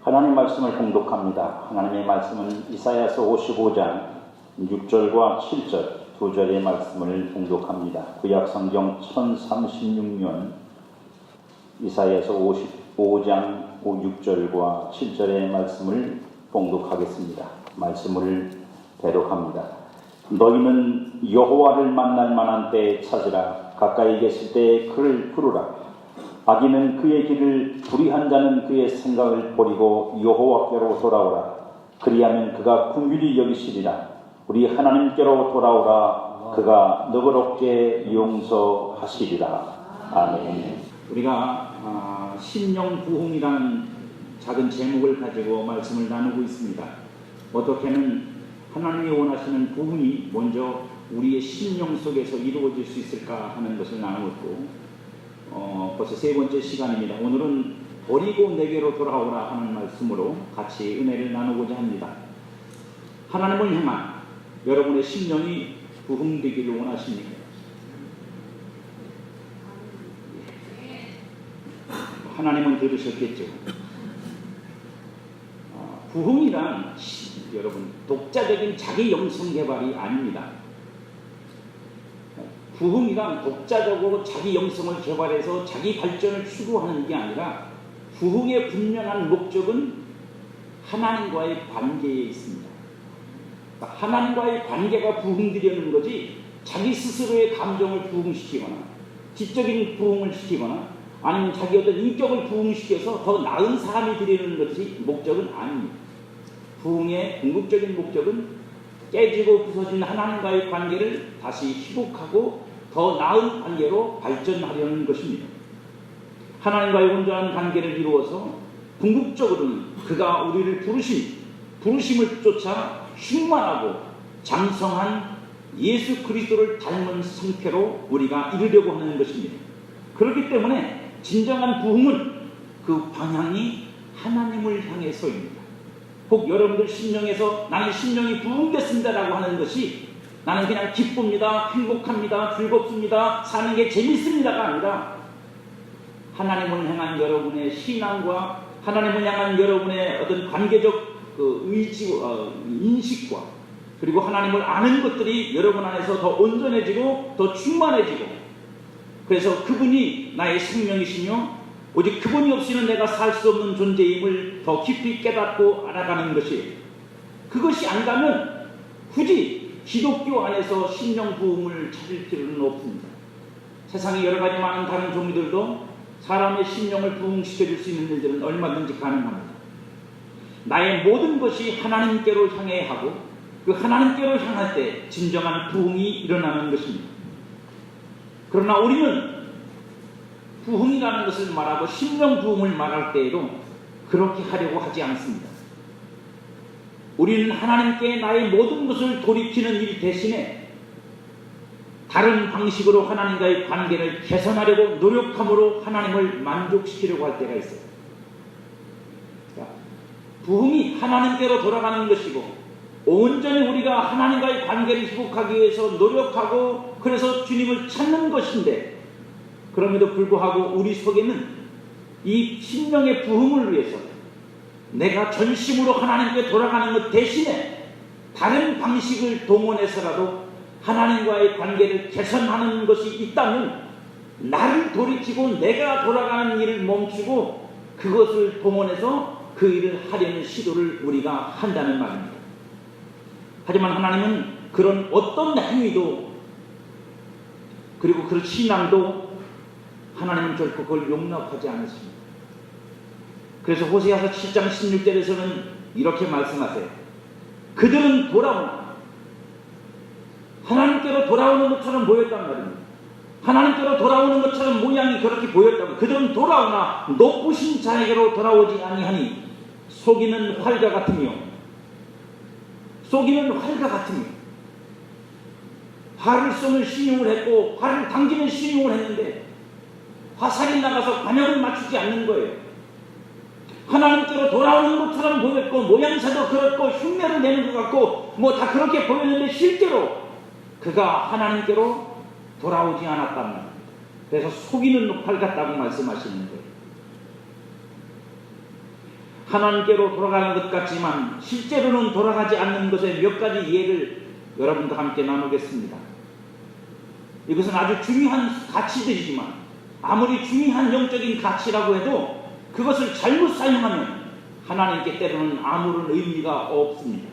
하나님 말씀을 봉독합니다. 하나님의 말씀은 이사야서 55장 6절과 7절 두 절의 말씀을 봉독합니다. 구약성경 1036년 이사야서 55장 6절과 7절의 말씀을 봉독하겠습니다. 말씀을 대독합니다. 너희는 여호와를 만날 만한 때에 찾으라. 가까이 계실 때에 그를 부르라. 악인은 그의 길을, 불의한 자는 그의 생각을 버리고 여호와께로 돌아오라. 그리하면 그가 긍휼히 여기시리라. 우리 하나님께로 돌아오라. 그가 너그럽게 용서하시리라. 아멘. 우리가 심령 부흥이라는 작은 제목을 가지고 말씀을 나누고 있습니다. 어떻게는 하나님이 원하시는 부흥이 먼저 우리의 심령 속에서 이루어질 수 있을까 하는 것을 나누었고, 벌써 세 번째 시간입니다. 오늘은 버리고 내게로 돌아오라 하는 말씀으로 같이 은혜를 나누고자 합니다. 하나님을 향한 여러분의 심령이 부흥되기를 원하십니까? 하나님은 들으셨겠죠. 부흥이란 여러분 독자적인 자기 영성 개발이 아닙니다. 부흥이란 독자적으로 자기 영성을 개발해서 자기 발전을 추구하는 게 아니라, 부흥의 분명한 목적은 하나님과의 관계에 있습니다. 그러니까 하나님과의 관계가 부흥되려는 거지, 자기 스스로의 감정을 부흥시키거나 지적인 부흥을 시키거나 아니면 자기 어떤 인격을 부흥시켜서 더 나은 사람이 되려는 것이 목적은 아닙니다. 부흥의 궁극적인 목적은 깨지고 부서진 하나님과의 관계를 다시 회복하고 더 나은 관계로 발전하려는 것입니다. 하나님과의 온전한 관계를 이루어서 궁극적으로는 그가 우리를 부르심을 쫓아 충만하고 장성한 예수 그리스도를 닮은 상태로 우리가 이르려고 하는 것입니다. 그렇기 때문에 진정한 부흥은 그 방향이 하나님을 향해서입니다. 혹 여러분들 심령에서 나는 심령이 부흥됐습니다라고 하는 것이 나는 그냥 기쁩니다, 행복합니다, 즐겁습니다, 사는 게 재밌습니다가 아니라, 하나님을 향한 여러분의 신앙과 하나님을 향한 여러분의 어떤 관계적 인식과 그리고 하나님을 아는 것들이 여러분 안에서 더 온전해지고 더 충만해지고, 그래서 그분이 나의 생명이시며 오직 그분이 없이는 내가 살 수 없는 존재임을 더 깊이 깨닫고 알아가는 것이, 그것이 아니라면 굳이 기독교 안에서 심령 부흥을 찾을 필요는 없습니다. 세상에 여러 가지 많은 다른 종교들도 사람의 심령을 부흥시켜줄 수 있는 일들은 얼마든지 가능합니다. 나의 모든 것이 하나님께로 향해야 하고, 그 하나님께로 향할 때 진정한 부흥이 일어나는 것입니다. 그러나 우리는 부흥이라는 것을 말하고 심령 부흥을 말할 때에도 그렇게 하려고 하지 않습니다. 우리는 하나님께 나의 모든 것을 돌이키는 일 대신에 다른 방식으로 하나님과의 관계를 개선하려고 노력함으로 하나님을 만족시키려고 할 때가 있어요. 부흥이 하나님께로 돌아가는 것이고, 온전히 우리가 하나님과의 관계를 회복하기 위해서 노력하고 그래서 주님을 찾는 것인데, 그럼에도 불구하고 우리 속에는 이 심령의 부흥을 위해서 내가 전심으로 하나님께 돌아가는 것 대신에 다른 방식을 동원해서라도 하나님과의 관계를 개선하는 것이 있다면, 나를 돌이키고 내가 돌아가는 일을 멈추고 그것을 동원해서 그 일을 하려는 시도를 우리가 한다는 말입니다. 하지만 하나님은 그런 어떤 행위도 그리고 그런 신앙도 하나님은 결코 그걸 용납하지 않으십니다. 그래서 호세아서 7장 16절에서는 이렇게 말씀하세요. 그들은 돌아오나, 하나님께로 돌아오는 것처럼 보였단 말입니다. 하나님께로 돌아오는 것처럼 모양이 그렇게 보였다고. 그들은 돌아오나 높으신 자에게로 돌아오지 아니하니 속이는 활과 같으며, 활을 쏘는 신용을 했고 활을 당기는 신용을 했는데 화살이 나가서 관역을 맞추지 않는 거예요. 하나님께로 돌아오는 것처럼 보였고 모양새도 그렇고 흉내를 내는 것 같고 뭐 다 그렇게 보였는데 실제로 그가 하나님께로 돌아오지 않았단 말입니다. 그래서 속이는 활 같다고 말씀하시는 거예요. 하나님께로 돌아가는 것 같지만 실제로는 돌아가지 않는 것의 몇 가지 예를 여러분과 함께 나누겠습니다. 이것은 아주 중요한 가치들이지만 아무리 중요한 영적인 가치라고 해도 그것을 잘못 사용하면 하나님께 때로는 아무런 의미가 없습니다.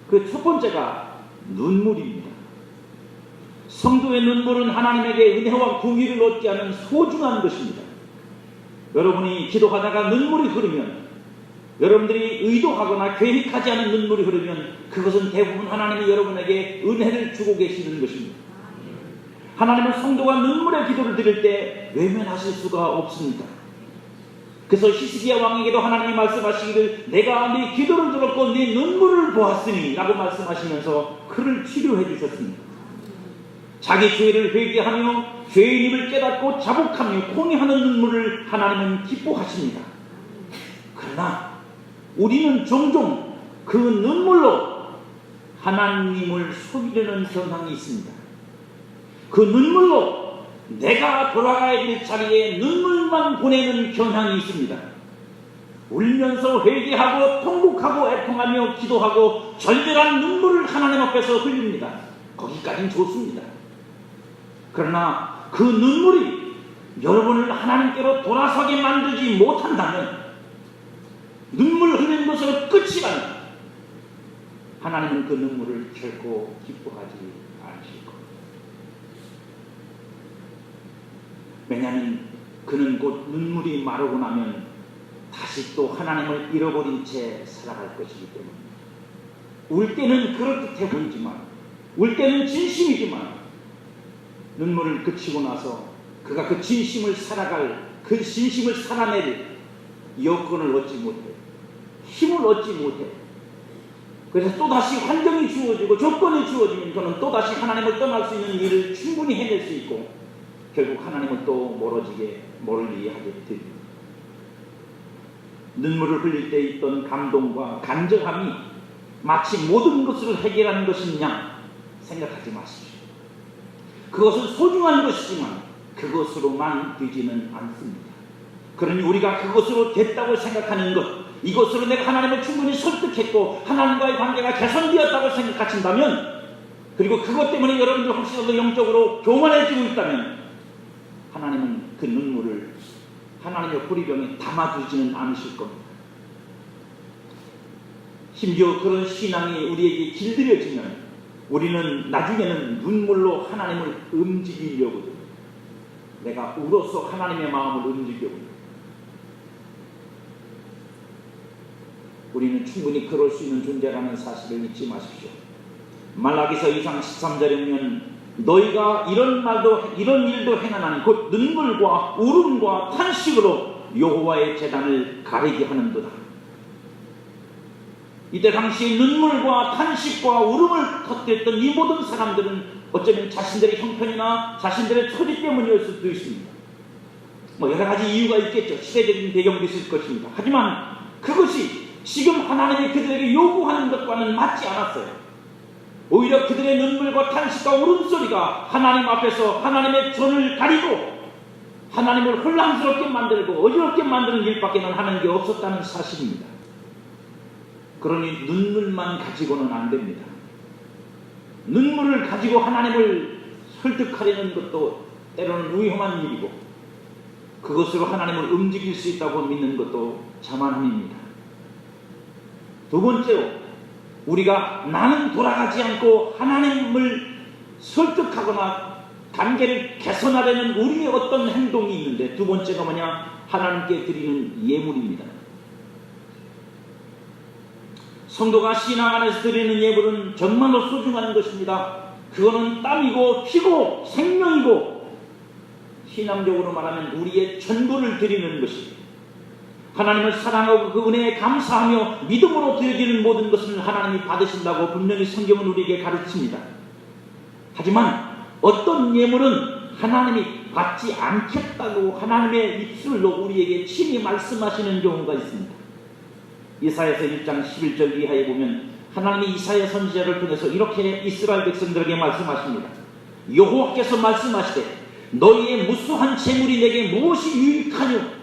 그 첫 번째가 눈물입니다. 성도의 눈물은 하나님에게 은혜와 공의를 얻지 않은 소중한 것입니다. 여러분이 기도하다가 눈물이 흐르면, 여러분들이 의도하거나 계획하지 않은 눈물이 흐르면 그것은 대부분 하나님이 여러분에게 은혜를 주고 계시는 것입니다. 하나님은 성도가 눈물의 기도를 드릴 때 외면하실 수가 없습니다. 그래서 히스기야 왕에게도 하나님이 말씀하시기를 내가 네 기도를 들었고 네 눈물을 보았으니 라고 말씀하시면서 그를 치료해 주셨습니다. 자기 죄를 회개하며 죄인임을 깨닫고 자복하며 통회하는 눈물을 하나님은 기뻐하십니다. 그러나 우리는 종종 그 눈물로 하나님을 속이려는 경향이 있습니다. 그 눈물로 내가 돌아가야 될 자리에 눈물만 보내는 경향이 있습니다. 울면서 회개하고 통곡하고 애통하며 기도하고 절절한 눈물을 하나님 앞에서 흘립니다. 거기까지는 좋습니다. 그러나 그 눈물이 여러분을 하나님께로 돌아서게 만들지 못한다면, 눈물 흘리는 것으로 끝이 나면 하나님은 그 눈물을 결코 기뻐하지 않으실 겁니다. 왜냐하면 그는 곧 눈물이 마르고 나면 다시 또 하나님을 잃어버린 채 살아갈 것이기 때문입니다. 울 때는 그럴듯해 보이지만, 울 때는 진심이지만 눈물을 그치고 나서 그가 그 진심을 살아갈, 그 진심을 살아낼 여건을 얻지 못해, 힘을 얻지 못해. 그래서 또다시 환경이 주어지고 조건이 주어지면 그는 또다시 하나님을 떠날 수 있는 일을 충분히 해낼 수 있고 결국 하나님을 또 멀리 하게 됩니다. 눈물을 흘릴 때 있던 감동과 간절함이 마치 모든 것을 해결하는 것이냐 생각하지 마십시오. 그것은 소중한 것이지만 그것으로만 되지는 않습니다. 그러니 우리가 그것으로 됐다고 생각하는 것, 이것으로 내가 하나님을 충분히 설득했고 하나님과의 관계가 개선되었다고 생각하신다면, 그리고 그것 때문에 여러분들 혹시라도 영적으로 교만해지고 있다면 하나님은 그 눈물을 하나님의 호리병에 담아두지는 않으실 겁니다. 심지어 그런 신앙이 우리에게 길들여지면 우리는 나중에는 눈물로 하나님을 움직이려고 합니다. 내가 울어서 하나님의 마음을 움직이려고 합니다. 우리는 충분히 그럴 수 있는 존재라는 사실을 잊지 마십시오. 말라기서 2장 13절에 보면 너희가 이런 일도 행하나니 곧 눈물과 울음과 탄식으로 여호와의 제단을 가리게 하는도다. 이때 당시 눈물과 탄식과 울음을 터뜨렸던 이 모든 사람들은 어쩌면 자신들의 형편이나 자신들의 처지 때문이었을 수도 있습니다. 여러 가지 이유가 있겠죠. 시대적인 배경도 있을 것입니다. 하지만 그것이 지금 하나님이 그들에게 요구하는 것과는 맞지 않았어요. 오히려 그들의 눈물과 탄식과 울음소리가 하나님 앞에서 하나님의 전을 가리고 하나님을 혼란스럽게 만들고 어지럽게 만드는 일밖에는 하는 게 없었다는 사실입니다. 그러니 눈물만 가지고는 안 됩니다. 눈물을 가지고 하나님을 설득하려는 것도 때로는 위험한 일이고 그것으로 하나님을 움직일 수 있다고 믿는 것도 자만함입니다. 두 번째로, 우리가 나는 돌아가지 않고 하나님을 설득하거나 관계를 개선하려는 우리의 어떤 행동이 있는데, 두 번째가 뭐냐? 하나님께 드리는 예물입니다. 성도가 신앙 안에서 드리는 예물은 정말로 소중한 것입니다. 그거는 땀이고 피고 생명이고, 신앙적으로 말하면 우리의 전부를 드리는 것입니다. 하나님을 사랑하고 그 은혜에 감사하며 믿음으로 드려지는 모든 것을 하나님이 받으신다고 분명히 성경은 우리에게 가르칩니다. 하지만 어떤 예물은 하나님이 받지 않겠다고 하나님의 입술로 우리에게 친히 말씀하시는 경우가 있습니다. 이사야서 1장 11절 이하에 보면 하나님이 이사야 선지자를 통해서 이렇게 이스라엘 백성들에게 말씀하십니다. 여호와께서 말씀하시되 너희의 무수한 재물이 내게 무엇이 유익하뇨?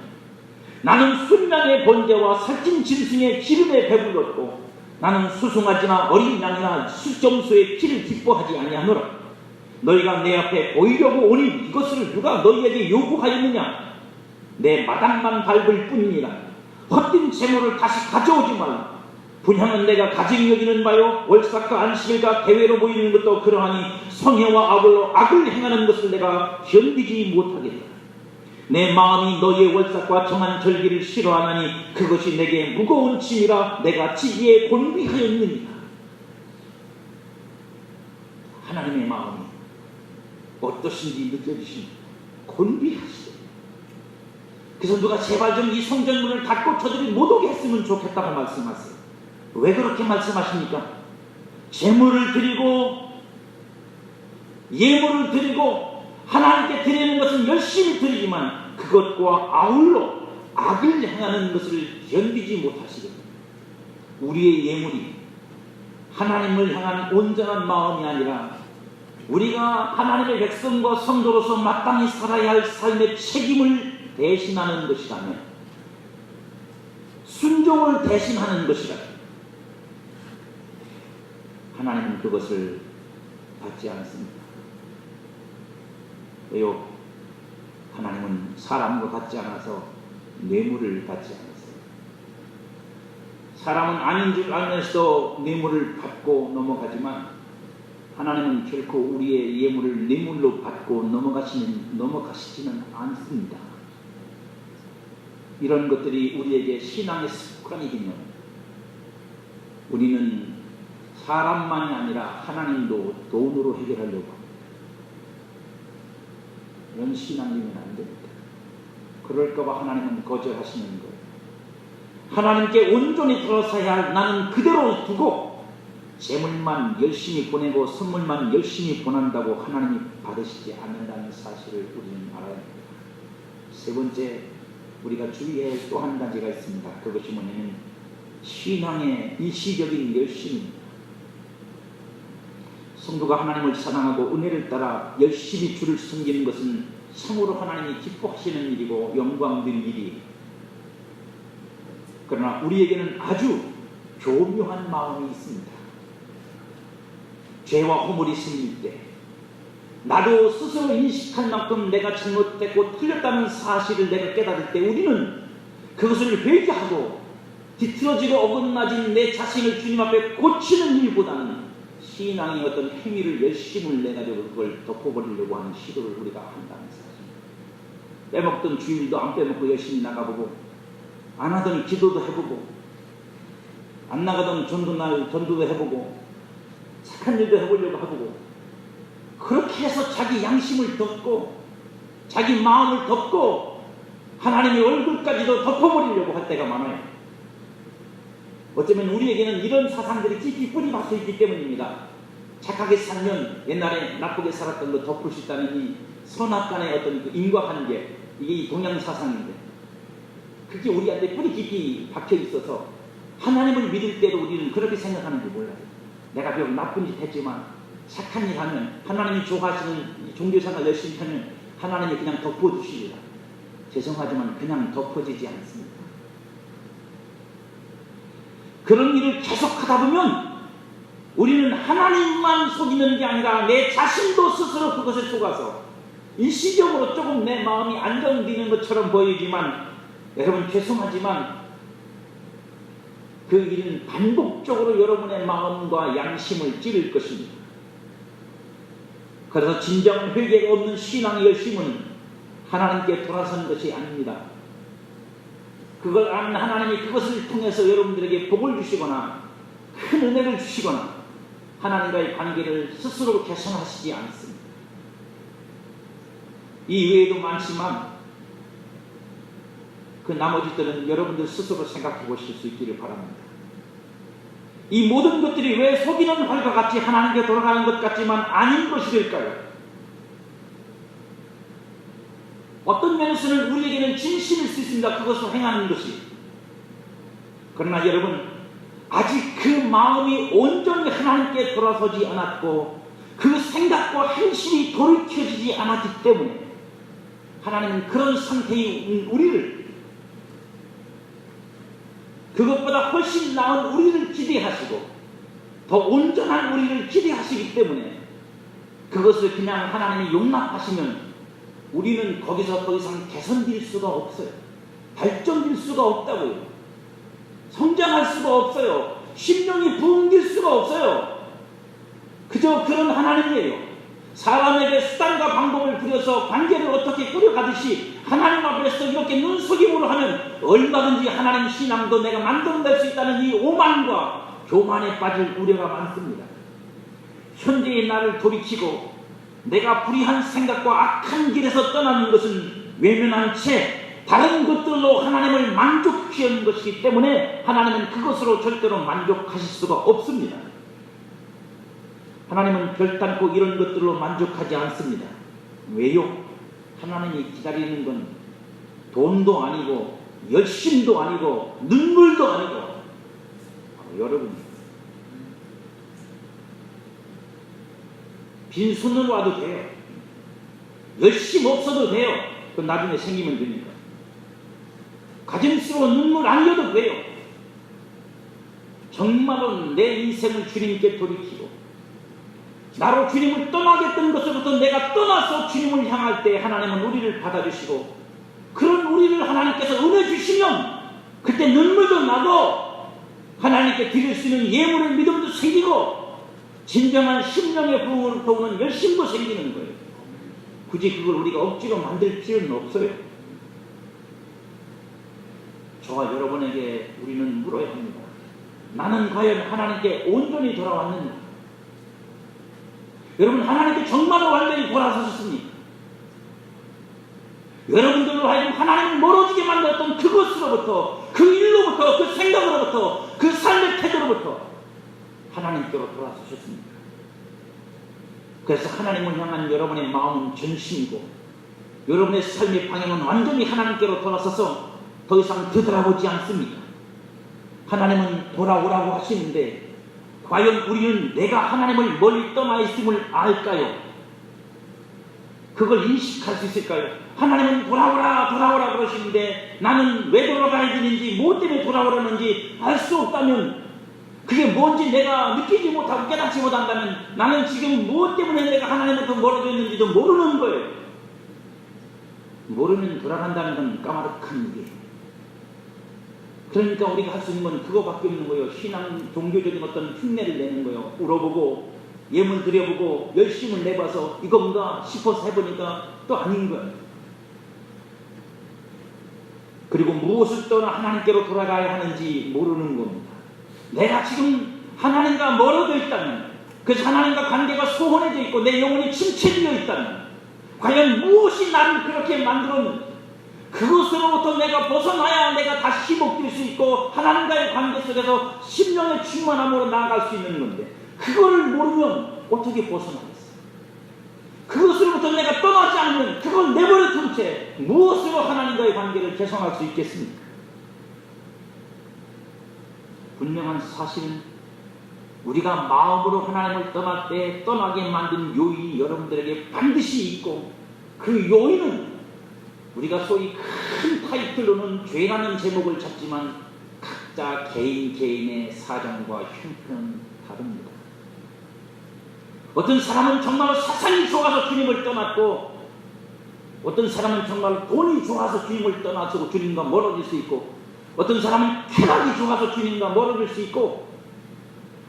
나는 순양의 번제와 살찐 짐승의 기름에 배불렀고 나는 수송아지나 어린 양이나 수점소의 피를 기뻐하지 아니하노라. 너희가 내 앞에 보이려고 오니 이것을 누가 너희에게 요구하였느냐? 내 마당만 밟을 뿐이니라. 헛된 재물을 다시 가져오지 말라. 분향은 내가 가증히 여기는 바요 월삭과 안식일과 대회로 모이는 것도 그러하니 성회와 아울러 악을 행하는 것을 내가 견디지 못하겠다. 내 마음이 너희의 월삭과 정한 절기를 싫어하나니 그것이 내게 무거운 짐이라 내가 지기에 곤비하였느니라. 하나님의 마음이 어떠신지 느껴지십니까? 곤비하시죠. 그래서 누가 제발 좀 이 성전문을 닫고 저들이 못 오게 했으면 좋겠다고 말씀하세요. 왜 그렇게 말씀하십니까? 제물을 드리고 예물을 드리고 하나님께 드리는 것은 열심히 드리지만 그것과 아울러 악을 행하는 것을 견디지 못하시거든요. 우리의 예물이 하나님을 향한 온전한 마음이 아니라 우리가 하나님의 백성과 성도로서 마땅히 살아야 할 삶의 책임을 대신하는 것이라면, 순종을 대신하는 것이라면 하나님은 그것을 받지 않습니다. 왜요? 하나님은 사람과 같지 않아서 뇌물을 받지 않았어요. 사람은 아닌 줄 알면서도 뇌물을 받고 넘어가지만 하나님은 결코 우리의 예물을 뇌물로 받고 넘어가시지는 않습니다. 이런 것들이 우리에게 신앙의 습관이 되면 우리는 사람만이 아니라 하나님도 돈으로 해결하려고 합니다. 이런 신앙이면 안 됩니다. 그럴까봐 하나님은 거절하시는 거예요. 하나님께 온전히 돌아서야 할 나는 그대로 두고 재물만 열심히 보내고 선물만 열심히 보낸다고 하나님이 받으시지 않는다는 사실을 우리는 알아야 합니다. 세 번째, 우리가 주의해야 할 또 한 가지가 있습니다. 그것이 뭐냐면 신앙의 일시적인 열심입니다. 성도가 하나님을 사랑하고 은혜를 따라 열심히 주를 섬기는 것은 참으로 하나님이 기뻐하시는 일이고 영광된 일이에요. 그러나 우리에게는 아주 교묘한 마음이 있습니다. 죄와 허물이 생길 때 나도 스스로 인식할 만큼 내가 잘못됐고 틀렸다는 사실을 내가 깨달을 때 우리는 그것을 회개하고 뒤틀어지고 어긋나진 내 자신을 주님 앞에 고치는 일보다는 신앙의 어떤 행위를 열심을 내가지고 그걸 덮어버리려고 하는 시도를 우리가 한다는 사실. 빼먹던 주일도 안 빼먹고 열심히 나가보고, 안 하던 기도도 해보고, 안 나가던 전도도 해보고, 착한 일도 해보려고 해보고, 그렇게 해서 자기 양심을 덮고 자기 마음을 덮고 하나님의 얼굴까지도 덮어버리려고 할 때가 많아요. 어쩌면 우리에게는 이런 사상들이 깊이 뿌리 박혀 있기 때문입니다. 착하게 살면 옛날에 나쁘게 살았던 거 덮을 수 있다는 이 선악간의 어떤 그 인과관계, 이게 이 동양 사상인데 그게 우리한테 뿌리 깊이 박혀 있어서 하나님을 믿을 때도 우리는 그렇게 생각하는지 몰라요. 내가 비록 나쁜 짓 했지만 착한 일 하면 하나님이 좋아하시는 종교생활 열심히 하면 하나님이 그냥 덮어주시리라. 죄송하지만 그냥 덮어지지 않습니다. 그런 일을 계속하다 보면 우리는 하나님만 속이는 게 아니라 내 자신도 스스로 그것에 속아서 일시적으로 조금 내 마음이 안정되는 것처럼 보이지만, 여러분 죄송하지만 그 일은 반복적으로 여러분의 마음과 양심을 찌를 것입니다. 그래서 진정한 회개가 없는 신앙의 열심은 하나님께 돌아선 것이 아닙니다. 그걸 아는 하나님이 그것을 통해서 여러분들에게 복을 주시거나 큰 은혜를 주시거나 하나님과의 관계를 스스로 개선하시지 않습니다. 이 외에도 많지만 그 나머지들은 여러분들 스스로 생각해 보실 수 있기를 바랍니다. 이 모든 것들이 왜 속이는 활과 같이 하나님께 돌아가는 것 같지만 아닌 것이 될까요? 어떤 면에서는 우리에게는 진실일 수 있습니다. 그것을 행하는 것이. 그러나 여러분, 아직 그 마음이 온전히 하나님께 돌아서지 않았고 그 생각과 행실이 돌이켜지지 않았기 때문에 하나님은 그런 상태의 우리를 그것보다 훨씬 나은 우리를 기대하시고 더 온전한 우리를 기대하시기 때문에 그것을 그냥 하나님이 용납하시면 우리는 거기서 더 이상 개선될 수가 없어요. 발전될 수가 없다고요. 성장할 수가 없어요. 심령이 부흥될 수가 없어요. 그저 그런 하나님이에요. 사람에게 수단과 방법을 부려서 관계를 어떻게 꾸려가듯이 하나님 앞에서 이렇게 눈속임으로 하면 얼마든지 하나님 신앙도 내가 만들어낼 수 있다는 이 오만과 교만에 빠질 우려가 많습니다. 현재의 나를 돌이키고 내가 불의한 생각과 악한 길에서 떠나는 것은 외면한 채 다른 것들로 하나님을 만족시키는 것이기 때문에 하나님은 그것으로 절대로 만족하실 수가 없습니다. 하나님은 결단코 이런 것들로 만족하지 않습니다. 왜요? 하나님이 기다리는 건 돈도 아니고 열심도 아니고 눈물도 아니고 여러분 빈손으로 와도 돼요. 열심 없어도 돼요. 그건 나중에 생기면 되니까. 가짐스러운 눈물 안 흘려도 돼요. 정말로 내 인생을 주님께 돌이키고 나로 주님을 떠나게 했던 것으로부터 내가 떠나서 주님을 향할 때 하나님은 우리를 받아주시고 그런 우리를 하나님께서 은혜 주시면 그때 눈물도 나고 하나님께 드릴 수 있는 예물의 믿음도 생기고 진정한 심령의 부흥을 도우는 열심도 생기는 거예요. 굳이 그걸 우리가 억지로 만들 필요는 없어요. 저와 여러분에게 우리는 물어야 합니다. 나는 과연 하나님께 온전히 돌아왔느냐? 여러분 하나님께 정말로 완전히 돌아서셨습니까? 여러분들로 하여금 하나님을 멀어지게 만들었던 그것으로부터 그 일로부터 그 생각으로부터 그 삶의 태도로부터 하나님께로 돌아서셨습니다. 그래서 하나님을 향한 여러분의 마음은 전심이고 여러분의 삶의 방향은 완전히 하나님께로 돌아서서 더 이상 되돌아보지 않습니다. 하나님은 돌아오라고 하시는데 과연 우리는 내가 하나님을 멀리 떠나 있음을 알까요? 그걸 인식할 수 있을까요? 하나님은 돌아오라 그러시는데 나는 왜 돌아가야 되는지 뭐 때문에 돌아오라는지 알 수 없다면 그게 뭔지 내가 느끼지 못하고 깨닫지 못한다면 나는 지금 무엇 때문에 내가 하나님부터 멀어져 있는지도 모르는 거예요. 모르면 돌아간다는 건 까마득한 일이에요. 그러니까 우리가 할 수 있는 건 그거밖에 없는 거예요. 신앙 종교적인 어떤 흉내를 내는 거예요. 울어보고 예물 드려보고 열심을 내봐서 이건가 싶어서 해보니까 또 아닌 거예요. 그리고 무엇을 떠나 하나님께로 돌아가야 하는지 모르는 겁니다. 내가 지금 하나님과 멀어져 있다면 그래서 하나님과 관계가 소원해져 있고 내 영혼이 침체되어 있다면 과연 무엇이 나를 그렇게 만들었는지 그것으로부터 내가 벗어나야 내가 다시 회복될 수 있고 하나님과의 관계 속에서 심령의 충만함으로 나아갈 수 있는 건데 그거를 모르면 어떻게 벗어나겠어요? 그것으로부터 내가 떠나지 않으면 그걸 내버려 둔 채 무엇으로 하나님과의 관계를 개선할 수 있겠습니까? 분명한 사실은 우리가 마음으로 하나님을 떠날 때 떠나게 만든 요인이 여러분들에게 반드시 있고 그 요인은 우리가 소위 큰 타이틀로는 죄라는 제목을 잡지만 각자 개인의 사정과 형편은 다릅니다. 어떤 사람은 정말 사상이 좋아서 주님을 떠났고 어떤 사람은 정말 돈이 좋아서 주님을 떠나서 주님과 멀어질 수 있고 어떤 사람은 쾌락이 좋아서 주님과 멀어질 수 있고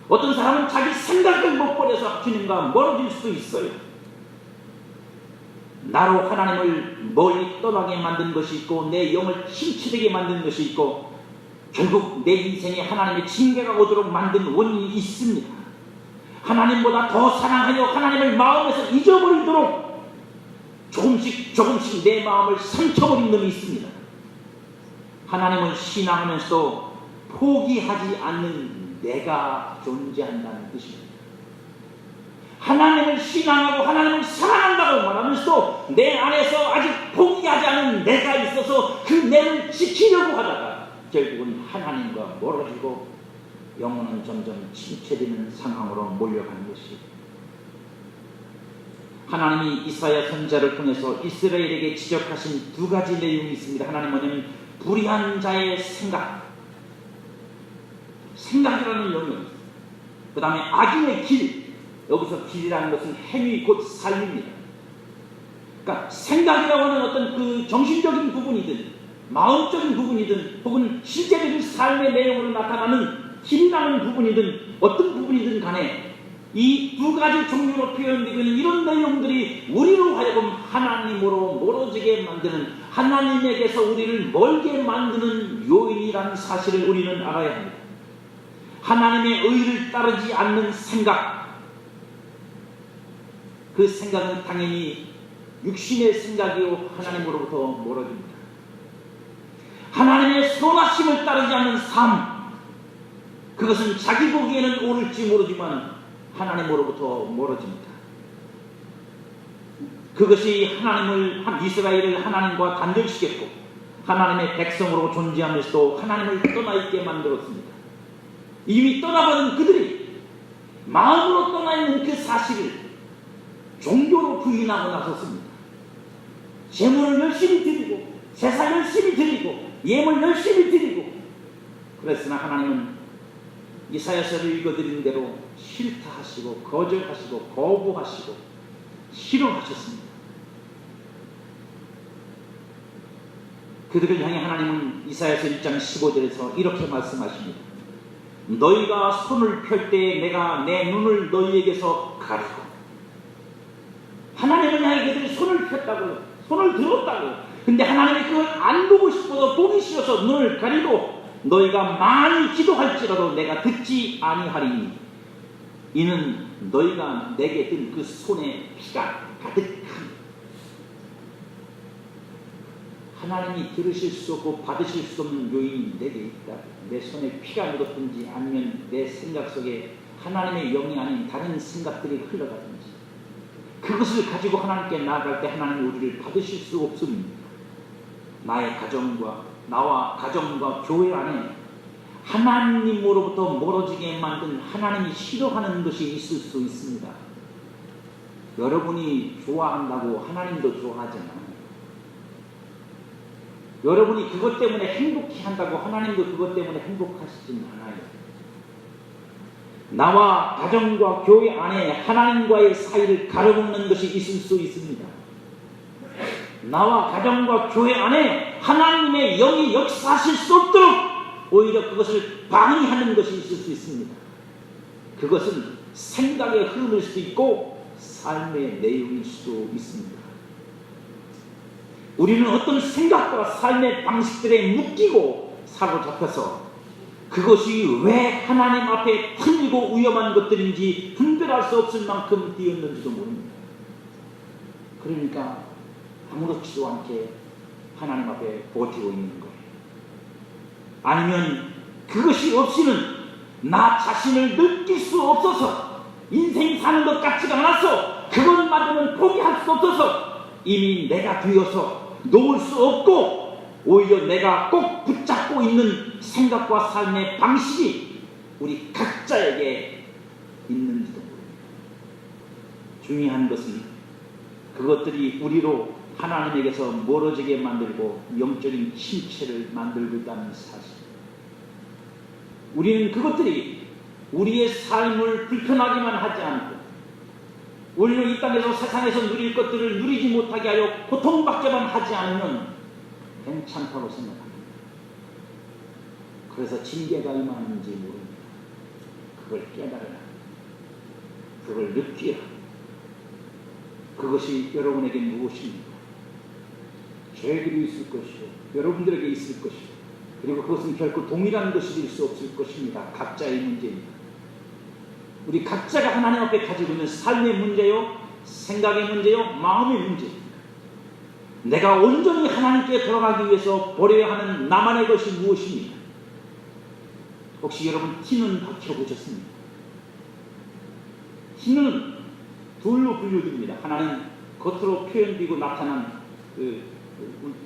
어떤 사람은 자기 생각을 못 버려서 주님과 멀어질 수도 있어요. 나로 하나님을 멀리 떠나게 만든 것이 있고 내 영을 침체되게 만든 것이 있고 결국 내 인생에 하나님의 징계가 오도록 만든 원인이 있습니다. 하나님보다 더 사랑하여 하나님을 마음에서 잊어버리도록 조금씩 내 마음을 상처버린 놈이 있습니다. 하나님을 신앙하면서도 포기하지 않는 내가 존재한다는 뜻입니다. 하나님을 신앙하고 하나님을 사랑한다고 말하면서도 내 안에서 아직 포기하지 않은 내가 있어서 그 내를 지키려고 하다가 결국은 하나님과 멀어지고 영혼은 점점 침체되는 상황으로 몰려가는 것이 하나님이 이사야 선지자를 통해서 이스라엘에게 지적하신 두 가지 내용이 있습니다. 하나님 뭐냐면 불의한 자의 생각 생각이라는 영역이 있어요. 그 다음에 악인의 길, 여기서 길이라는 것은 행위 곧 삶입니다. 그러니까 생각이라고 하는 어떤 그 정신적인 부분이든 마음적인 부분이든 혹은 실제적인 삶의 내용으로 나타나는 길이라는 부분이든 어떤 부분이든 간에 이 두 가지 종류로 표현되고 있는 이런 내용들이 우리로 하여금 하나님으로 멀어지게 만드는, 하나님에게서 우리를 멀게 만드는 요인이라는 사실을 우리는 알아야 합니다. 하나님의 의를 따르지 않는 생각, 그 생각은 당연히 육신의 생각이요 하나님으로부터 멀어집니다. 하나님의 선하심을 따르지 않는 삶, 그것은 자기 보기에는 옳을지 모르지만 하나님으로부터 멀어집니다. 그것이 이스라엘을 하나님과 단절시켰고 하나님의 백성으로 존재하면서도 하나님을 떠나 있게 만들었습니다. 이미 떠나버린 그들이 마음으로 떠나 있는 그 사실을 종교로 부인하고 나섰습니다. 제물을 열심히 드리고 제사 열심히 드리고 예물 열심히 드리고, 그랬으나 하나님은 이사야서를 읽어드린 대로 싫다 하시고 거절하시고 거부하시고 싫어하셨습니다. 그들을 향해 하나님은 이사야서 1장 15절에서 이렇게 말씀하십니다. 너희가 손을 펼 때 내가 내 눈을 너희에게서 가리고, 하나님은 향해 그들이 손을 폈다고요. 손을 들었다고요. 근데 하나님이 그걸 안 보고 싶어서 보기 싫어서 눈을 가리고, 너희가 많이 기도할지라도 내가 듣지 아니하리니 이는 너희가 내게 든 그 손에 피가 가득한, 하나님이 들으실 수 없고 받으실 수 없는 요인이 내게 있다. 내 손에 피가 묻었든지 아니면 내 생각 속에 하나님의 영이 아닌 다른 생각들이 흘러가든지, 그것을 가지고 하나님께 나아갈 때 하나님이 우리를 받으실 수 없습니다. 나와 가정과 교회 안에 하나님으로부터 멀어지게 만든, 하나님이 싫어하는 것이 있을 수 있습니다. 여러분이 좋아한다고 하나님도 좋아하잖아요. 여러분이 그것 때문에 행복해한다고 하나님도 그것 때문에 행복하시진 않아요. 나와 가정과 교회 안에 하나님과의 사이를 가로막는 것이 있을 수 있습니다. 나와 가정과 교회 안에 하나님의 영이 역사하실 수 없도록 오히려 그것을 방해하는 것이 있을 수 있습니다. 그것은 생각의 흐름일 수도 있고 삶의 내용일 수도 있습니다. 우리는 어떤 생각과 삶의 방식들에 묶이고 사로잡혀서 그것이 왜 하나님 앞에 틀리고 위험한 것들인지 분별할 수 없을 만큼 뛰었는지도 모릅니다. 그러니까 아무렇지도 않게 하나님 앞에 버티고 있는 거예요. 아니면 그것이 없이는 나 자신을 느낄 수 없어서, 인생 사는 것 같지가 않아서, 그것만으로는 포기할 수 없어서 이미 내가 되어서 놓을 수 없고 오히려 내가 꼭 붙잡고 있는 생각과 삶의 방식이 우리 각자에게 있는지도 모릅니다. 중요한 것은 그것들이 우리로 하나님에게서 멀어지게 만들고 영적인 침체를 만들고 있다는 사실. 우리는 그것들이 우리의 삶을 불편하기만 하지 않고 우리는 이 땅에서 세상에서 누릴 것들을 누리지 못하게 하여 고통받게만 하지 않으면 괜찮다고 생각합니다. 그래서 징계가 임하는지 모릅니다. 그걸 깨달아야, 그걸 느끼라. 그것이 여러분에게 무엇입니까? 저에게도 있을 것이요, 여러분들에게 있을 것이요, 그리고 그것은 결코 동일한 것이 될 수 없을 것입니다. 각자의 문제입니다. 우리 각자가 하나님 앞에 가지고 있는 삶의 문제요, 생각의 문제요, 마음의 문제입니다. 내가 온전히 하나님께 돌아가기 위해서 버려야 하는 나만의 것이 무엇입니까? 혹시 여러분 티는 밝혀보셨습니까? 티는 둘로 분류됩니다. 하나는 겉으로 표현되고 나타난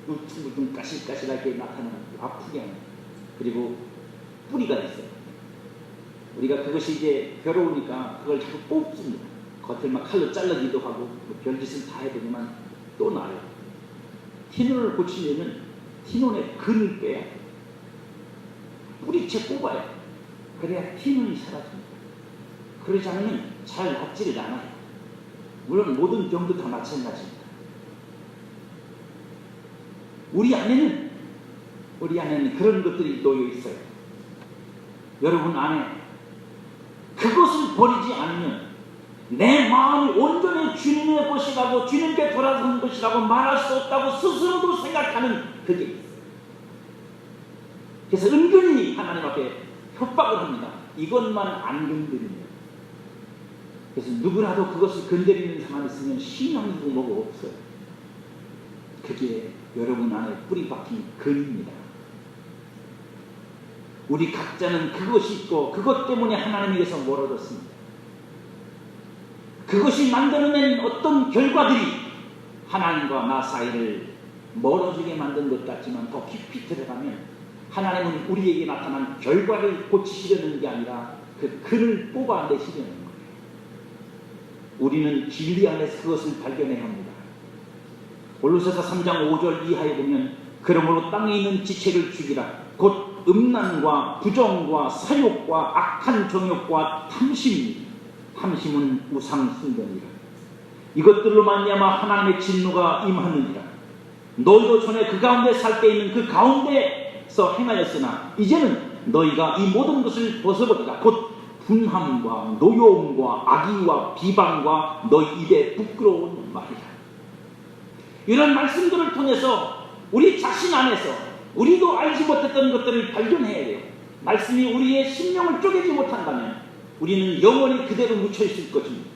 울퉁불퉁 까실까실하게 나타나는 아프게 하는, 그리고 뿌리가 있어요. 우리가 그것이 이제 괴로우니까 그걸 자꾸 뽑습니다. 겉을 막 칼로 잘라기도 하고 별짓을 다 해야 되지만 또 나요. 티눈을 고치려면 티눈의 근을 빼야 돼요. 뿌리채 뽑아요. 그래야 팀은 사라집니다. 그러지 않으면 잘 낫지를 않아요. 물론 모든 병도 다 마찬가지입니다. 우리 안에는 그런 것들이 놓여 있어요. 여러분 안에 그것을 버리지 않으면 내 마음이 온전히 주님의 것이라고, 주님께 돌아선 것이라고 말할 수 없다고 스스로도 생각하는 그게 있어요. 그래서 은근히 하나님 앞에 협박을 합니다. 이것만 안 건드리면. 그래서 누구라도 그것을 건드리는 사람이 있으면 신앙이고 뭐고 없어요. 그게 여러분 안에 뿌리 박힌 근입니다. 우리 각자는 그것이 있고 그것 때문에 하나님에게서 멀어졌습니다. 그것이 만들어낸 어떤 결과들이 하나님과 나 사이를 멀어지게 만든 것 같지만 더 깊이 들어가면 하나님은 우리에게 나타난 결과를 고치시려는 게 아니라 그 근을 뽑아내시려는 거예요. 우리는 진리 안에서 그것을 발견해야 합니다. 골로새서 3장 5절 이하에 보면 그러므로 땅에 있는 지체를 죽이라. 곧 음란과 부정과 사욕과 악한 정욕과 탐심은 우상 숭배니라. 이것들로 말미암아 하나님의 진노가 임하느니라. 너희도 전에 그 가운데 살 때 있는 그 가운데서 행하였으나 이제는 너희가 이 모든 것을 벗어버리라. 곧 분함과 노여움과 악의와 비방과 너희 입에 부끄러운 말이라. 이런 말씀들을 통해서 우리 자신 안에서 우리도 알지 못했던 것들을 발견해야 돼요. 말씀이 우리의 심령을 쪼개지 못한다면 우리는 영원히 그대로 묻혀있을 것입니다.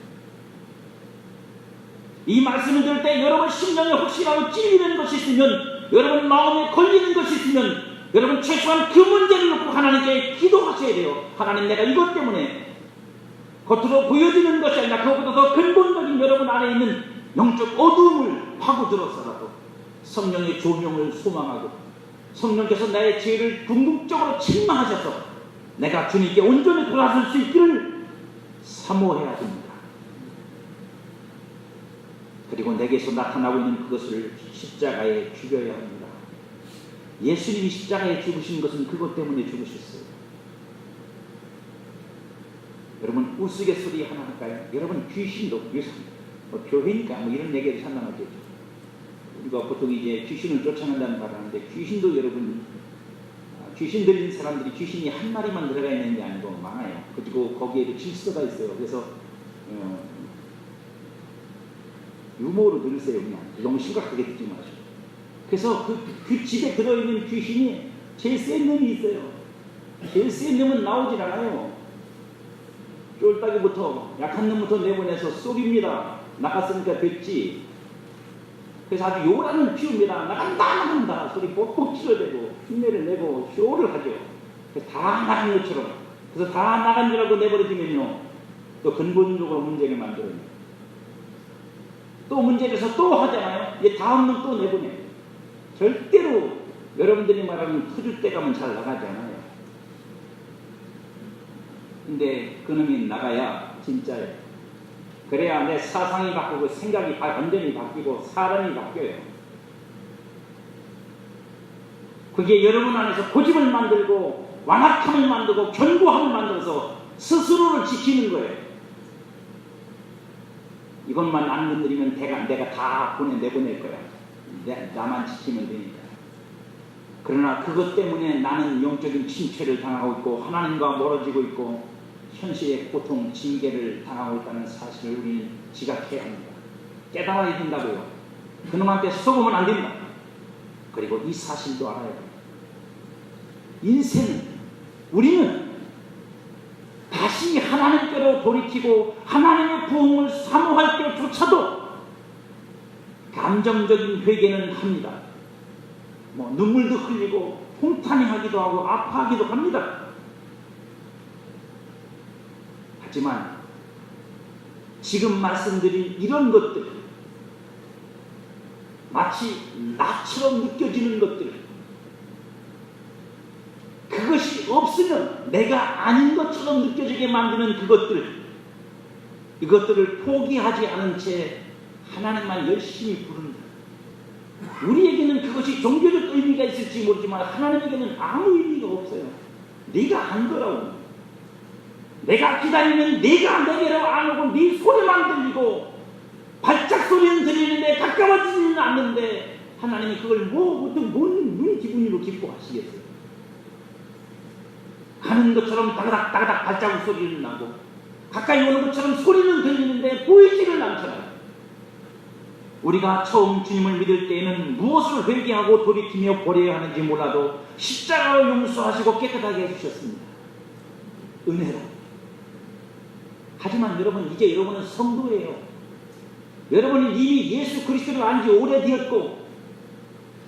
이 말씀을 들을 때 여러분 심령에 혹시라도 찔리는 것이 있으면, 여러분 마음에 걸리는 것이 있으면 여러분 최소한 그 문제를 놓고 하나님께 기도하셔야 돼요. 하나님, 내가 이것 때문에 겉으로 보여지는 것이 아니라 그것보다 더 근본적인 여러분 안에 있는 영적 어두움을 파고들어서라도 성령의 조명을 소망하고 성령께서 나의 죄를 궁극적으로 책망하셔서 내가 주님께 온전히 돌아설 수 있기를 사모해야 됩니다. 그리고 내게서 나타나고 있는 그것을 십자가에 죽여야 합니다. 예수님이 십자가에 죽으신 것은 그것 때문에 죽으셨어요. 여러분 우스갯소리 하나 할까요? 여러분 귀신도 교회니까 이런 얘기를 상관없겠죠. 우리가 보통 이제 귀신을 쫓아낸다는 말을 하는데, 귀신도 여러분 귀신 들린 사람들이 귀신이 한 마리만 들어가 있는 게 아니고 많아요. 그리고 거기에도 질서가 있어요. 그래서 유머로 들으세요. 그냥 너무 심각하게 듣지 마시고. 그래서 그 집에 들어있는 귀신이 제일 센 놈이 있어요. 제일 센 놈은 나오질 않아요. 쫄따기부터 약한 놈부터 내보내서 쏘깁니다. 나갔으니까 됐지. 그래서 아주 요란을 피웁니다. 나간다 소리 뻑뻑 치러대고 흉내를 내고 쇼를 하죠. 그래서 다 나간 것처럼. 그래서 다 나간 줄 알고 내버려지면요 또 근본적으로 문제를 만들어요. 또 문제돼서 또 하잖아요. 이제 다음 놈 또 내보내요. 절대로 여러분들이 말하는 터줏대 감은 잘 나가지 않아요. 근데 그놈이 나가야 진짜예요. 그래야 내 사상이 바뀌고 생각이 완전히 바뀌고 사람이 바뀌어요. 그게 여러분 안에서 고집을 만들고 완악함을 만들고 견고함을 만들어서 스스로를 지키는 거예요. 이것만 안 건드리면 내가 다 내보낼 거야. 나만 지키면 되니까. 그러나 그것 때문에 나는 영적인 침체를 당하고 있고 하나님과 멀어지고 있고 현실의 고통, 징계를 당하고 있다는 사실을 우리는 지각해야 합니다. 깨달아야 된다고요. 그놈한테 속으면 안 됩니다. 그리고 이 사실도 알아야 됩니다. 인생은, 우리는 다시 하나님께로 돌이키고 하나님의 부흥을 사모할 때조차도 감정적인 회개는 합니다. 눈물도 흘리고 통탄하기도 하고 아파하기도 합니다. 하지만 지금 말씀드린 이런 것들, 마치 나처럼 느껴지는 것들, 그것이 없으면 내가 아닌 것처럼 느껴지게 만드는 이것들을 포기하지 않은 채 하나님만 열심히 부른다. 우리에게는 그것이 종교적 의미가 있을지 모르지만 하나님에게는 아무 의미가 없어요. 네가 한 거라고. 내가 기다리는 네가 내게로 안 오고 네 소리만 들리고 발작 소리는 들리는데 가까워지지는 않는데 하나님이 그걸 뭔 기분으로 기뻐하시겠어요? 가는 것처럼 따그닥 발자국 소리는 나고 가까이 오는 것처럼 소리는 들리는데 보이지는 않잖아요. 우리가 처음 주님을 믿을 때에는 무엇을 회개하고 돌이키며 버려야 하는지 몰라도 십자가로 용서하시고 깨끗하게 해주셨습니다. 은혜로. 하지만 여러분, 이제 여러분은 성도예요. 여러분은 이미 예수 그리스도를 안 지 오래되었고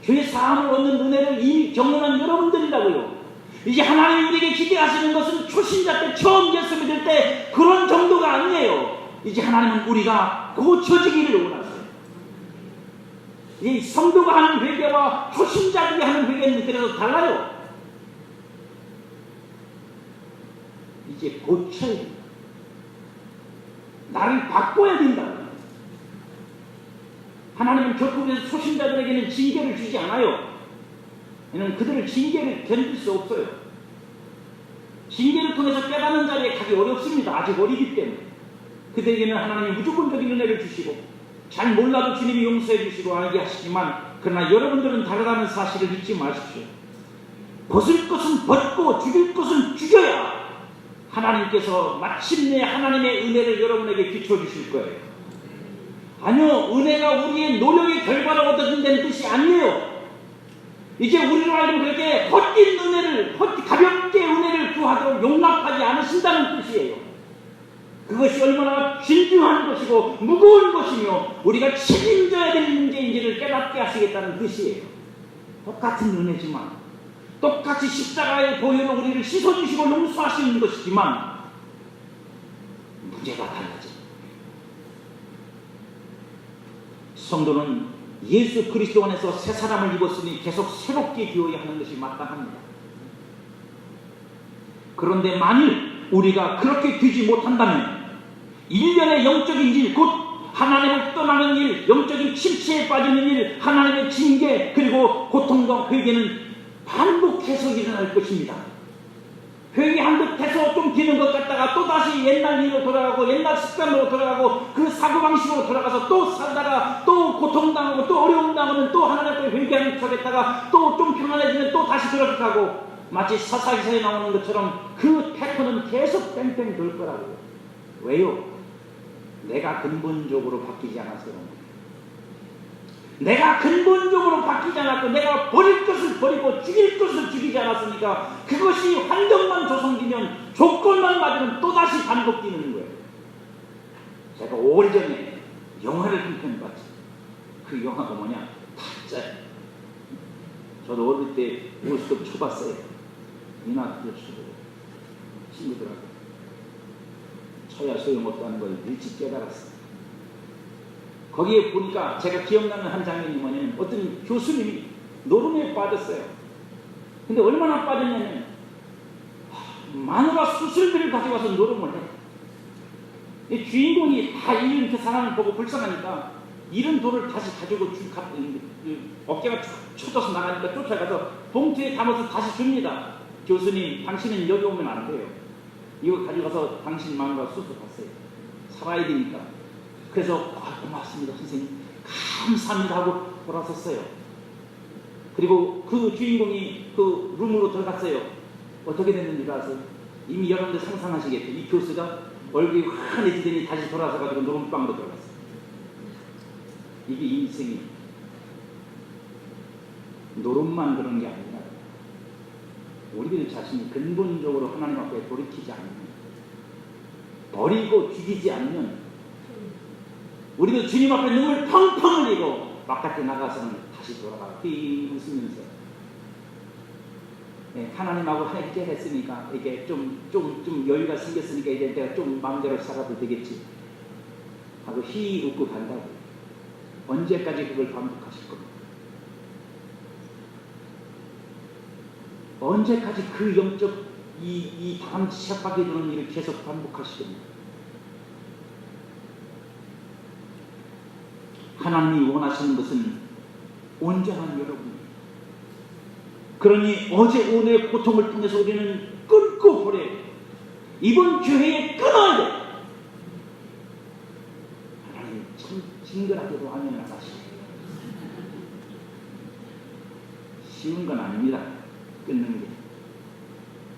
죄 사함을 얻는 은혜를 이미 경험한 여러분들이라고요. 이제 하나님이 우리에게 기대하시는 것은 초신자 때 처음 예수 믿을 때 그런 정도가 아니에요. 이제 하나님은 우리가 고쳐지기를 원하세요. 이 성도가 하는 회개와 초신자들이 하는 회개는 그래도 달라요. 이제 고쳐야 된다. 나를 바꿔야 된다. 하나님은 결코 그래서 초신자들에게는 징계를 주지 않아요. 왜냐하면 그들을 징계를 견딜 수 없어요. 징계를 통해서 깨닫는 자리에 가기 어렵습니다. 아직 어리기 때문에. 그들에게는 하나님이 무조건적인 은혜를 주시고 잘 몰라도 주님이 용서해 주시고 알게 하시지만 그러나 여러분들은 다르다는 사실을 잊지 마십시오. 벗을 것은 벗고 죽일 것은 죽여야 하나님께서 마침내 하나님의 은혜를 여러분에게 비춰주실 거예요. 아니요, 은혜가 우리의 노력의 결과로 얻어진다는 뜻이 아니에요. 이제 우리로 하여금 그렇게 헛긴 은혜를, 가볍게 은혜를 구하도록 용납하지 않으신다는 뜻이에요. 그것이 얼마나 진중한 것이고 무거운 것이며 우리가 책임져야 될 문제인지를 깨닫게 하시겠다는 뜻이에요. 똑같은 은혜지만 똑같이 십자가의 보혈로 우리를 씻어주시고 용서하시는 것이지만 문제가 달라져. 성도는 예수 그리스도 안에서 새 사람을 입었으니 계속 새롭게 되어야 하는 것이 마땅합니다. 그런데 만일 우리가 그렇게 되지 못한다면 일련의 영적인 일, 곧 하나님을 떠나는 일, 영적인 침체에 빠지는 일, 하나님의 징계, 그리고 고통과 회개는 반복해서 일어날 것입니다. 회개한 듯 해서 좀 되는 것 같다가 또다시 옛날 일로 돌아가고 옛날 습관으로 돌아가고 그 사고방식으로 돌아가서 또 살다가 또 고통당하고 또 어려움 당하면 또 하나님 앞에 회개하는 척 했다가 또 좀 평안해지면 또 다시 그렇게 하고 마치 사사기사에 나오는 것처럼 그 패턴은 계속 뺑뺑 돌 거라고요. 왜요? 내가 근본적으로 바뀌지 않아서 그런 거예요. 내가 근본적으로 바뀌지 않았고 내가 버릴 것을 버리고 죽일 것을 죽이지 않았으니까 그것이 환경만 조성되면 조건만 맞으면 또다시 반복되는 거예요. 제가 오래전에 영화를 한 편 봤어요. 그 영화가 뭐냐? 타짜예요. 저도 어릴 때 모습도 쳐봤어요. 이나트도 쳐보고 친구들하고 쳐야 소용없다는 걸 일찍 깨달았어요. 거기에 보니까 제가 기억나는 한 장면이 뭐냐면 어떤 교수님이 노름에 빠졌어요. 근데 얼마나 빠졌냐면 마누라 수술비를 가져와서 노름을 해. 이 주인공이 다 잃은 그 사람을 보고 불쌍하니까 잃은 돈을 다시 가지고 어깨가 쳐져서 나가니까 쫓아가서 봉투에 담아서 다시 줍니다. 교수님, 당신은 여기 오면 안 돼요. 이거 가져가서 당신 마누라 수술 갔어요. 살아야 되니까. 그래서 고맙습니다 선생님, 감사합니다 하고 돌아섰어요. 그리고 그 주인공이 그 룸으로 들어갔어요. 어떻게 됐는지 아세요? 이미 여러분들 상상하시겠죠. 이 교수가 얼굴이 환해지더니 다시 돌아서가지고 노름방으로 들어갔어요. 이게 인생이 노름만 그런 게 아니라 우리들 자신이 근본적으로 하나님 앞에 돌이키지 않으면, 버리고 죽이지 않으면 우리도 주님 앞에 눈물 펑펑 흘리고 바깥에 나가서는 다시 돌아가고 웃으면서 하나님하고 함께 했으니까 이게 좀 여유가 생겼으니까 이제 내가 좀 마음대로 살아도 되겠지 하고 히 웃고 간다고. 언제까지 그걸 반복하실 겁니까? 언제까지 그 영적 이 다음 시합하게 되는 일을 계속 반복하실 겁니까? 하나님이 원하시는 것은 온전한 여러분입니다. 그러니 어제 오늘의 고통을 통해서 우리는 끊고 버려요. 이번 교회에 끊어야 돼. 하나님 참 징그럽게도 하면 하시고 쉬운 건 아닙니다. 끊는 게.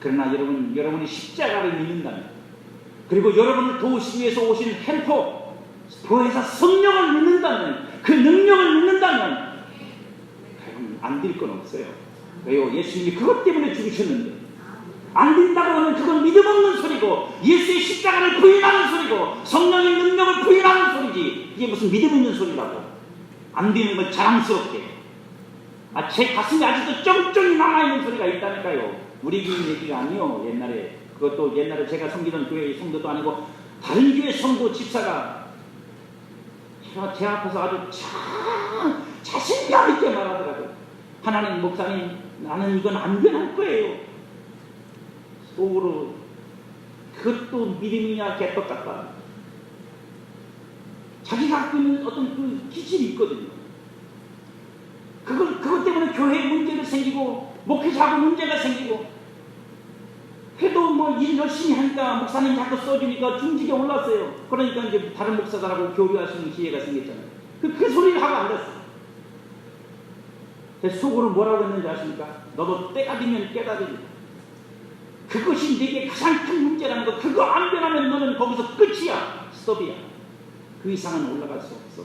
그러나 여러분이 십자가를 믿는다면, 그리고 여러분을 도우시기 위해서 오신 헬퍼 보혜사 성령을 믿는다면, 그 능력을 믿는다면 안 될 건 없어요. 왜요? 예수님이 그것 때문에 죽으셨는데. 안 된다고 하면 그건 믿음 없는 소리고, 예수의 십자가를 부인하는 소리고, 성령의 능력을 부인하는 소리지, 이게 무슨 믿음 있는 소리라고. 안 되는 건 자랑스럽게. 제 가슴에 아직도 쩡쩡히 남아있는 소리가 있다니까요. 우리 교회 얘기가 아니요. 그것도 옛날에 제가 섬기던 교회의 성도도 아니고 다른 교회 성도 집사가 제 앞에서 아주 자신감 있게 말하더라고요. 하나님 목사님, 나는 이건 안 변할 거예요. 속으로 그것도 믿음이냐 개떡 같다. 자기가 갖고 있는 어떤 그 기질이 있거든요. 그것 때문에 교회에 문제가 생기고, 목회자하고 문제가 생기고, 해도 뭐 일 열심히 하니까 목사님이 자꾸 써주니까 중직에 올랐어요. 그러니까 이제 다른 목사들하고 교류할 수 있는 기회가 생겼잖아요. 그 소리를 하고 앉았어요. 속으로 뭐라고 했는지 아십니까? 너도 때가 되면 깨달으리. 그것이 네게 가장 큰 문제라는 거. 그거 안 변하면 너는 거기서 끝이야. 스톱이야. 그 이상은 올라갈 수 없어.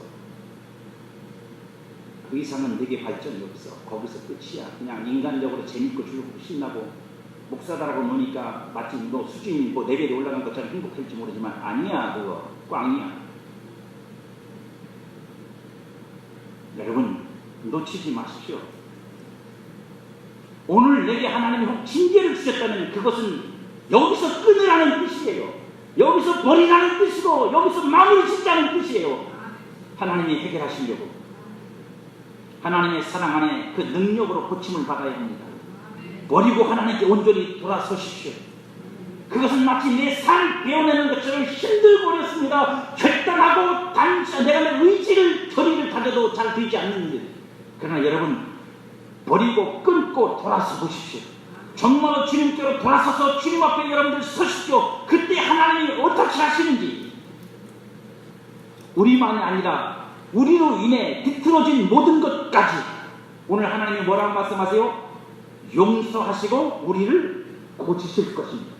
그 이상은 네게 발전이 없어. 거기서 끝이야. 그냥 인간적으로 재밌고 즐겁고 신나고 목사들하고 노니까 마치 너 수준이 뭐 레벨이 올라간 것처럼 행복할지 모르지만 아니야. 그거 꽝이야. 여러분 놓치지 마십시오. 오늘 내게 하나님이 징계를 주셨다면 그것은 여기서 끊으라는 뜻이에요. 여기서 버리라는 뜻이고, 여기서 마무리 짓자는 뜻이에요. 하나님이 해결하시려고. 하나님의 사랑 안에 그 능력으로 고침을 받아야 합니다. 버리고 하나님께 온전히 돌아서십시오. 그것은 마치 내 삶 베어내는 것처럼 힘들고 어렵습니다. 결단하고 내가 내 의지를 결의를 다져도 잘 되지 않는 일. 그러나 여러분 버리고 끊고 돌아서 보십시오. 정말로 주님께로 돌아서서 주님 앞에 여러분들 서십시오. 그때 하나님이 어떻게 하시는지, 우리만이 아니라 우리로 인해 뒤틀어진 모든 것까지 오늘 하나님이 뭐라고 말씀하세요? 용서하시고 우리를 고치실 것입니다.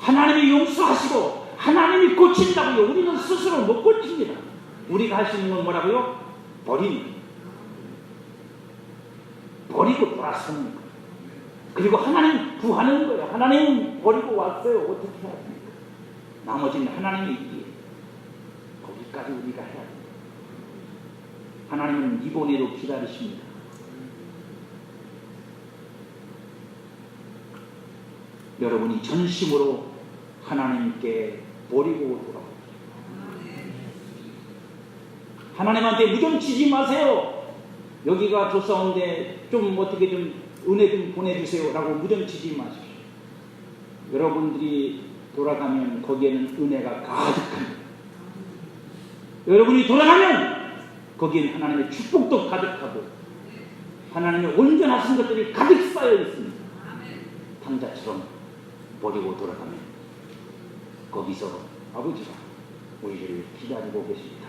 하나님이 용서하시고 하나님이 고친다고요. 우리는 스스로 못 고칩니다. 우리가 할 수 있는 건 뭐라고요? 버리고 돌아서는 거예요. 그리고 하나님 구하는 거예요. 하나님 버리고 왔어요. 어떻게 해야 됩니까? 나머지는 하나님이 있기에 거기까지 우리가 해야 됩니다. 하나님은 이번에도 기다리십니다. 여러분이 전심으로 하나님께 버리고 돌아오십시오. 하나님한테 무정치지 마세요. 여기가 조사온데 좀 어떻게 좀 은혜 좀 보내주세요 라고 무정치지 마십시오. 여러분들이 돌아가면 거기에는 은혜가 가득합니다. 여러분이 돌아가면 거기에는 하나님의 축복도 가득하고 하나님의 온전하신 것들이 가득 쌓여 있습니다. 탕자처럼 버리고 돌아가면 거기서 아버지가 우리를 기다리고 계십니다.